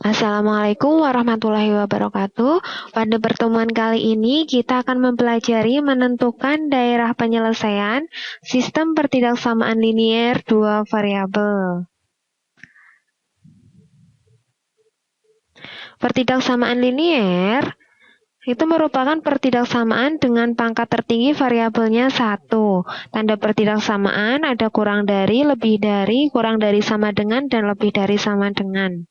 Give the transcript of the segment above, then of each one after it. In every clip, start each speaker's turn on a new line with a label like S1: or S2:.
S1: Assalamualaikum warahmatullahi wabarakatuh. Pada pertemuan kali ini kita akan mempelajari menentukan daerah penyelesaian sistem pertidaksamaan linier dua variabel. Pertidaksamaan linier itu merupakan pertidaksamaan dengan pangkat tertinggi variabelnya 1. Tanda pertidaksamaan ada kurang dari, lebih dari, kurang dari sama dengan, dan lebih dari sama dengan.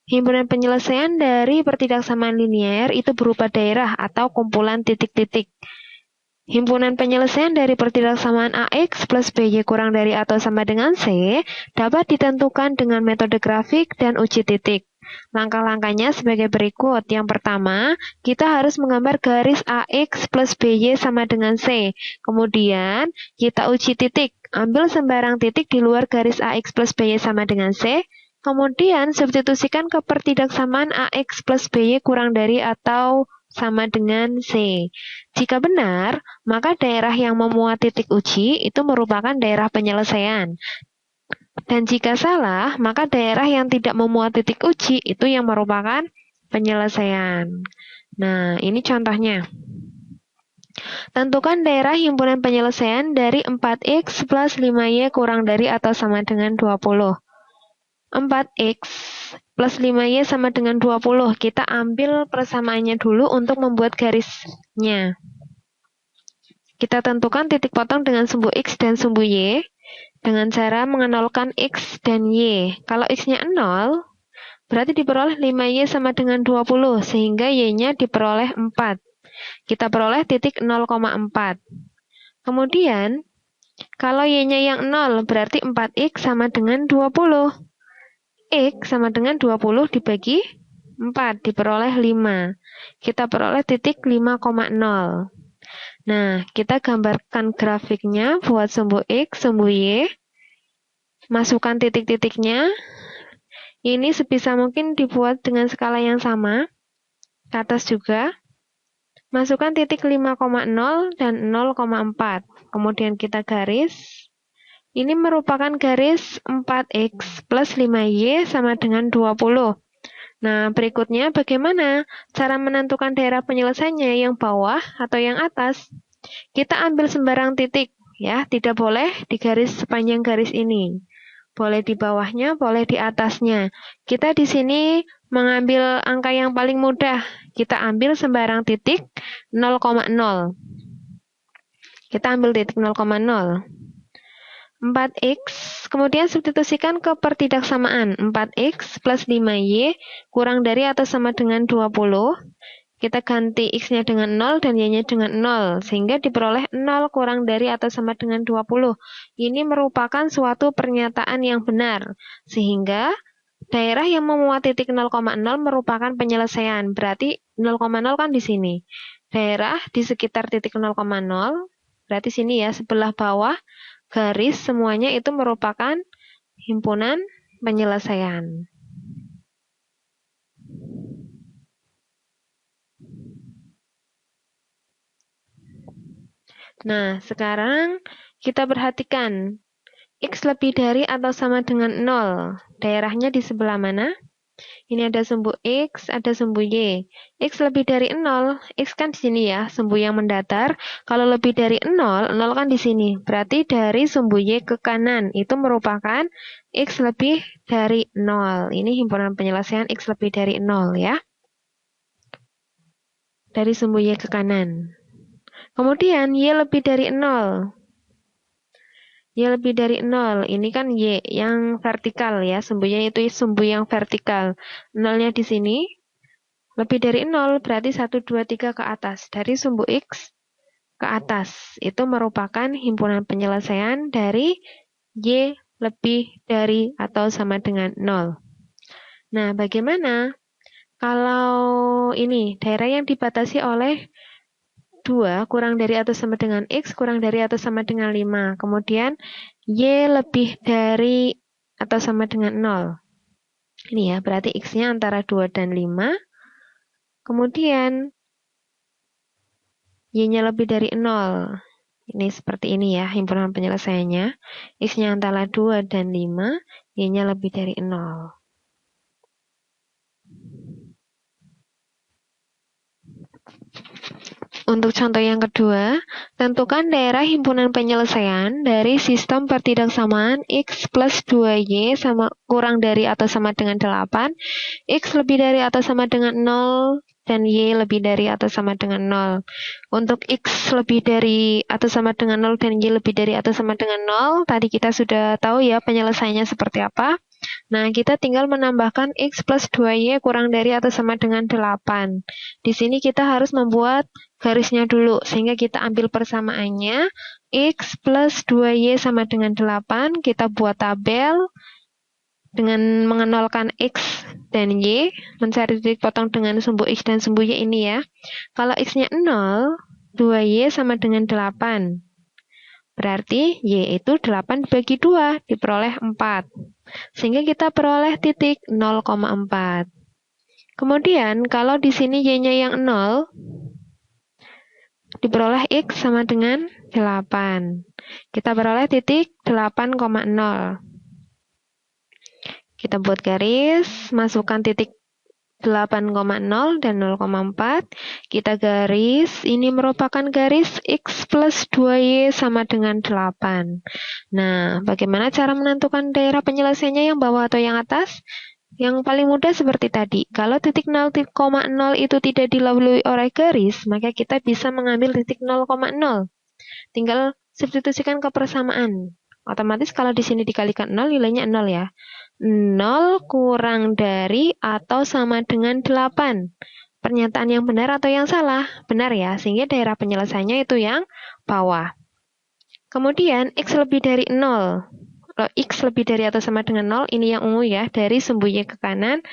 S1: Himpunan penyelesaian dari pertidaksamaan linier itu berupa daerah atau kumpulan titik-titik. Himpunan penyelesaian dari pertidaksamaan AX plus BY kurang dari atau sama dengan C dapat ditentukan dengan metode grafik dan uji titik. Langkah-langkahnya sebagai berikut. Yang pertama, kita harus menggambar garis AX plus BY sama dengan C. Kemudian, kita uji titik. Ambil sembarang titik di luar garis AX plus BY sama dengan C. Kemudian, substitusikan ke pertidaksamaan AX plus BY kurang dari atau sama dengan C. Jika benar, maka daerah yang memuat titik uji itu merupakan daerah penyelesaian. Dan jika salah, maka daerah yang tidak memuat titik uji itu yang merupakan penyelesaian. Nah, ini contohnya. Tentukan daerah himpunan penyelesaian dari 4X plus 5Y kurang dari atau sama dengan 20. 4X plus 5Y sama dengan 20. Kita ambil persamaannya dulu untuk membuat garisnya. Kita tentukan titik potong dengan sumbu X dan sumbu Y dengan cara mengenolkan X dan Y. Kalau X-nya 0, berarti diperoleh 5Y sama dengan 20, sehingga Y-nya diperoleh 4. Kita peroleh titik 0,4. Kemudian, kalau Y-nya yang 0, berarti 4X sama dengan 20. X sama dengan 20 dibagi 4, diperoleh 5. Kita peroleh titik 5,0. Nah, kita gambarkan grafiknya buat sumbu X, sumbu Y. Masukkan titik-titiknya. Ini sebisa mungkin dibuat dengan skala yang sama. Ke atas juga. Masukkan titik 5,0 dan 0,4. Kemudian kita garis. Ini merupakan garis 4X plus 5Y sama dengan 20. Nah, berikutnya bagaimana cara menentukan daerah penyelesaiannya, yang bawah atau yang atas? Kita ambil sembarang titik, ya, tidak boleh di garis sepanjang garis ini. Boleh di bawahnya, boleh di atasnya. Kita di sini mengambil angka yang paling mudah. Kita ambil sembarang titik 0,0. Kita ambil titik 0,0. 4X, kemudian substitusikan ke pertidaksamaan. 4X plus 5Y kurang dari atau sama dengan 20. Kita ganti X-nya dengan 0 dan Y-nya dengan 0, sehingga diperoleh 0 kurang dari atau sama dengan 20. Ini merupakan suatu pernyataan yang benar, sehingga daerah yang memuat titik 0,0 merupakan penyelesaian. Berarti 0,0 kan di sini. Daerah di sekitar titik 0,0, berarti sini ya, sebelah bawah, garis semuanya itu merupakan himpunan penyelesaian. Nah, sekarang kita perhatikan. X lebih dari atau sama dengan 0. Daerahnya di sebelah mana? Ini ada sumbu X, ada sumbu Y. X lebih dari 0. X kan di sini ya, sumbu yang mendatar. Kalau lebih dari 0, 0 kan di sini. Berarti dari sumbu Y ke kanan. Itu merupakan X lebih dari 0. Ini himpunan penyelesaian X lebih dari 0 ya. Dari sumbu Y ke kanan. Kemudian Y lebih dari 0. Y lebih dari 0. Ini kan Y yang vertikal ya. Sumbunya itu sumbu yang vertikal. 0-nya di sini. Lebih dari 0 berarti 1, 2, 3 ke atas. Dari sumbu X ke atas. Itu merupakan himpunan penyelesaian dari Y lebih dari atau sama dengan 0. Nah, bagaimana kalau ini daerah yang dibatasi oleh 2 kurang dari atau sama dengan X kurang dari atau sama dengan 5. Kemudian Y lebih dari atau sama dengan 0. Ini ya, berarti X-nya antara 2 dan 5. Kemudian Y-nya lebih dari 0. Ini seperti ini ya, himpunan penyelesaiannya. X-nya antara 2 dan 5, Y-nya lebih dari 0. Untuk contoh yang kedua, tentukan daerah himpunan penyelesaian dari sistem pertidaksamaan X plus 2Y sama kurang dari atau sama dengan 8, X lebih dari atau sama dengan 0, dan Y lebih dari atau sama dengan 0. Untuk X lebih dari atau sama dengan 0 dan Y lebih dari atau sama dengan 0, tadi kita sudah tahu ya penyelesaiannya seperti apa. Nah, kita tinggal menambahkan X plus 2Y kurang dari atau sama dengan 8. Di sini kita harus membuat garisnya dulu, sehingga kita ambil persamaannya. X plus 2Y sama dengan 8, kita buat tabel dengan mengenolkan X dan Y, mencari titik potong dengan sumbu X dan sumbu Y ini ya. Kalau X-nya 0, 2Y sama dengan 8. Berarti Y itu 8 dibagi 2, diperoleh 4. Sehingga kita peroleh titik 0,4. Kemudian, kalau di sini Y-nya yang 0, diperoleh X sama dengan 8. Kita peroleh titik 8,0. Kita buat garis, masukkan titik 8,0 dan 0,4. Kita garis, ini merupakan garis X plus 2Y sama dengan 8. Nah, bagaimana cara menentukan daerah penyelesaiannya yang bawah atau yang atas? Yang paling mudah seperti tadi. Kalau titik 0,0 itu tidak dilalui oleh garis, maka kita bisa mengambil titik 0,0. Tinggal substitusikan ke persamaan. Otomatis kalau di sini dikalikan 0, nilainya 0 ya. 0 kurang dari atau sama dengan 8. Pernyataan yang benar atau yang salah? Benar ya, sehingga daerah penyelesaiannya itu yang bawah. Kemudian, X lebih dari 0. Kalau X lebih dari atau sama dengan 0, ini yang ungu ya, dari sumbu Y ke kanan.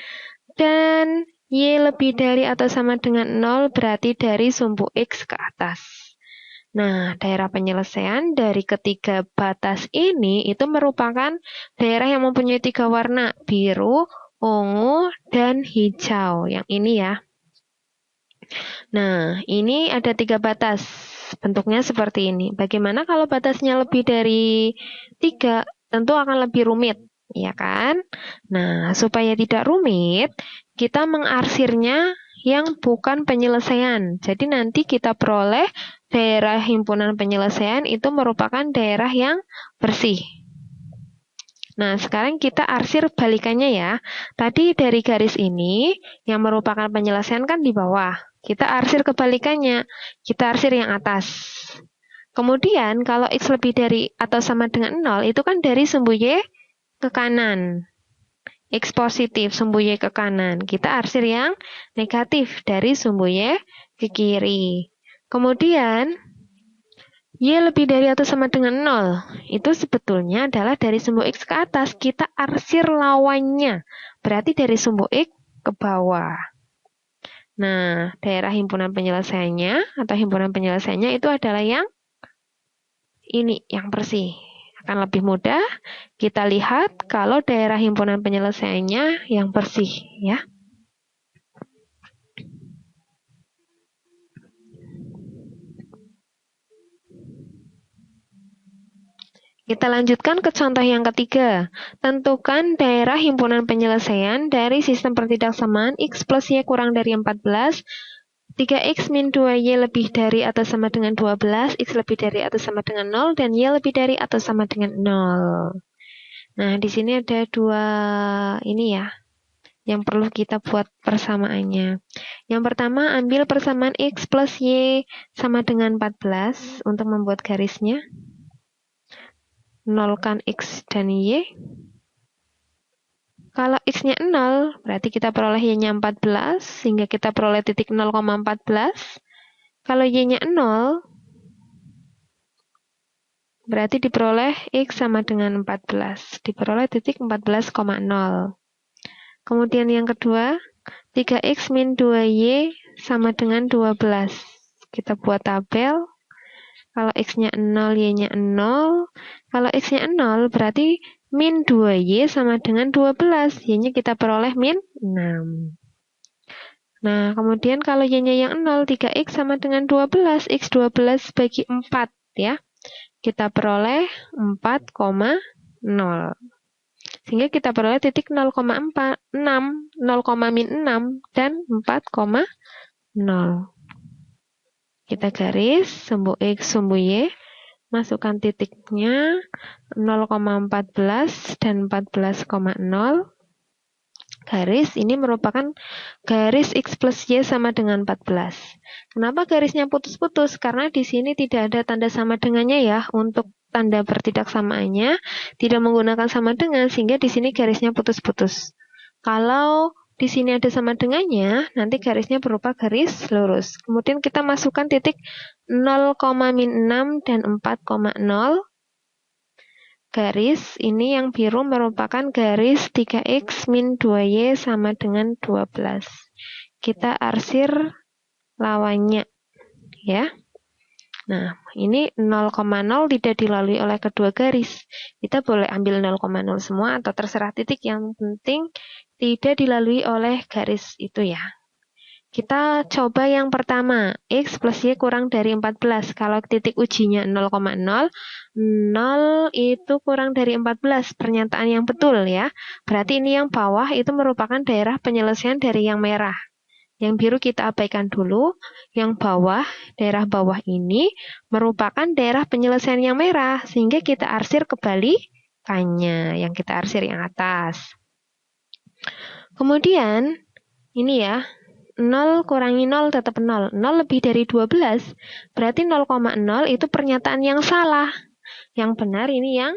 S1: Dan Y lebih dari atau sama dengan 0, berarti dari sumbu X ke atas. Nah, daerah penyelesaian dari ketiga batas ini itu merupakan daerah yang mempunyai 3 warna, biru, ungu, dan hijau. Yang ini ya. Nah, ini ada 3 batas. Bentuknya seperti ini. Bagaimana kalau batasnya lebih dari 3? Tentu akan lebih rumit, ya kan? Nah, supaya tidak rumit, kita mengarsirnya yang bukan penyelesaian. Jadi nanti kita peroleh daerah himpunan penyelesaian itu merupakan daerah yang bersih. Nah, sekarang kita arsir balikannya ya. Tadi dari garis ini, yang merupakan penyelesaian kan di bawah. Kita arsir kebalikannya. Kita arsir yang atas. Kemudian, kalau X lebih dari atau sama dengan 0, itu kan dari sumbu Y ke kanan. X positif, sumbu Y ke kanan. Kita arsir yang negatif dari sumbu Y ke kiri. Kemudian, Y lebih dari atau sama dengan 0. Itu sebetulnya adalah dari sumbu X ke atas. Kita arsir lawannya. Berarti dari sumbu X ke bawah. Nah, daerah himpunan penyelesaiannya atau himpunan penyelesaiannya itu adalah yang ini, yang bersih. Akan lebih mudah kita lihat kalau daerah himpunan penyelesaiannya yang bersih, ya. Kita lanjutkan ke contoh yang ketiga. Tentukan daerah himpunan penyelesaian dari sistem pertidaksamaan X plus Y kurang dari 14, 3X min 2Y lebih dari atau sama dengan 12, X lebih dari atau sama dengan 0, dan Y lebih dari atau sama dengan 0. Nah, di sini ada 2 ini ya, yang perlu kita buat persamaannya. Yang pertama, ambil persamaan X plus Y sama dengan 14 untuk membuat garisnya. Nolkan X dan Y. Kalau X-nya 0, berarti kita peroleh Y-nya 14, sehingga kita peroleh titik 0,14. Kalau Y-nya 0, berarti diperoleh X sama dengan 14. Diperoleh titik 14,0. Kemudian yang kedua, 3X min 2Y sama dengan 12. Kita buat tabel. Kalau X-nya 0, Y-nya 0. Kalau X-nya 0, berarti min 2Y sama dengan 12. Y-nya kita peroleh min 6. Nah, kemudian kalau Y-nya yang 0, 3X sama dengan 12. X 12 bagi 4, ya. Kita peroleh 4,0. Sehingga kita peroleh titik 0,6, 0,-6, dan 4,0. Kita garis sumbu X, sumbu Y, masukkan titiknya 0,14 dan 14,0. Garis ini merupakan garis X plus Y sama dengan 14. Kenapa garisnya putus-putus? Karena di sini tidak ada tanda sama dengannya ya. Untuk tanda bertidaksamaannya tidak menggunakan sama dengan, sehingga di sini garisnya putus-putus. Kalau di sini ada sama dengannya, nanti garisnya berupa garis lurus. Kemudian kita masukkan titik 0,-6 dan 4,0. Garis ini yang biru merupakan garis 3x min 2y sama dengan 12. Kita arsir lawannya, ya. Nah, ini 0,0 tidak dilalui oleh kedua garis. Kita boleh ambil 0,0 semua atau terserah titik, yang penting tidak dilalui oleh garis itu ya. Kita coba yang pertama, X plus Y kurang dari 14. Kalau titik ujinya 0,0, 0 itu kurang dari 14. Pernyataan yang betul ya. Berarti ini yang bawah itu merupakan daerah penyelesaian dari yang merah. Yang biru kita abaikan dulu. Yang bawah, daerah bawah ini merupakan daerah penyelesaian yang merah. Sehingga kita arsir kebalikannya. Yang kita arsir yang atas. Kemudian, ini ya. 0 kurangi 0 tetap 0. 0 lebih dari 12, berarti 0,0 itu pernyataan yang salah. Yang benar ini yang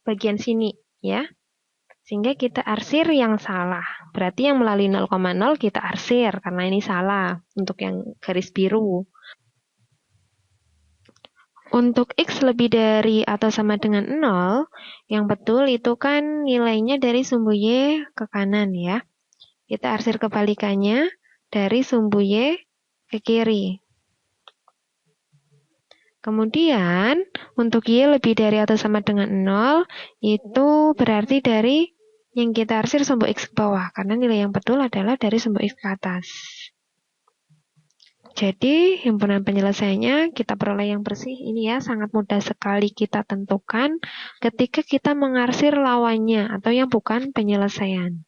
S1: bagian sini, ya. Sehingga kita arsir yang salah. Berarti yang melalui 0,0 kita arsir, karena ini salah untuk yang garis biru. Untuk X lebih dari atau sama dengan 0, yang betul itu kan nilainya dari sumbu Y ke kanan, ya. Kita arsir kebalikannya dari sumbu Y ke kiri. Kemudian, untuk Y lebih dari atau sama dengan 0, itu berarti dari yang kita arsir sumbu X ke bawah, karena nilai yang betul adalah dari sumbu X ke atas. Jadi, himpunan penyelesaiannya kita peroleh yang bersih. Ini ya, sangat mudah sekali kita tentukan ketika kita mengarsir lawannya atau yang bukan penyelesaian.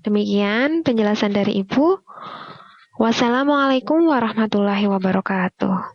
S1: Demikian penjelasan dari Ibu. Wassalamualaikum warahmatullahi wabarakatuh.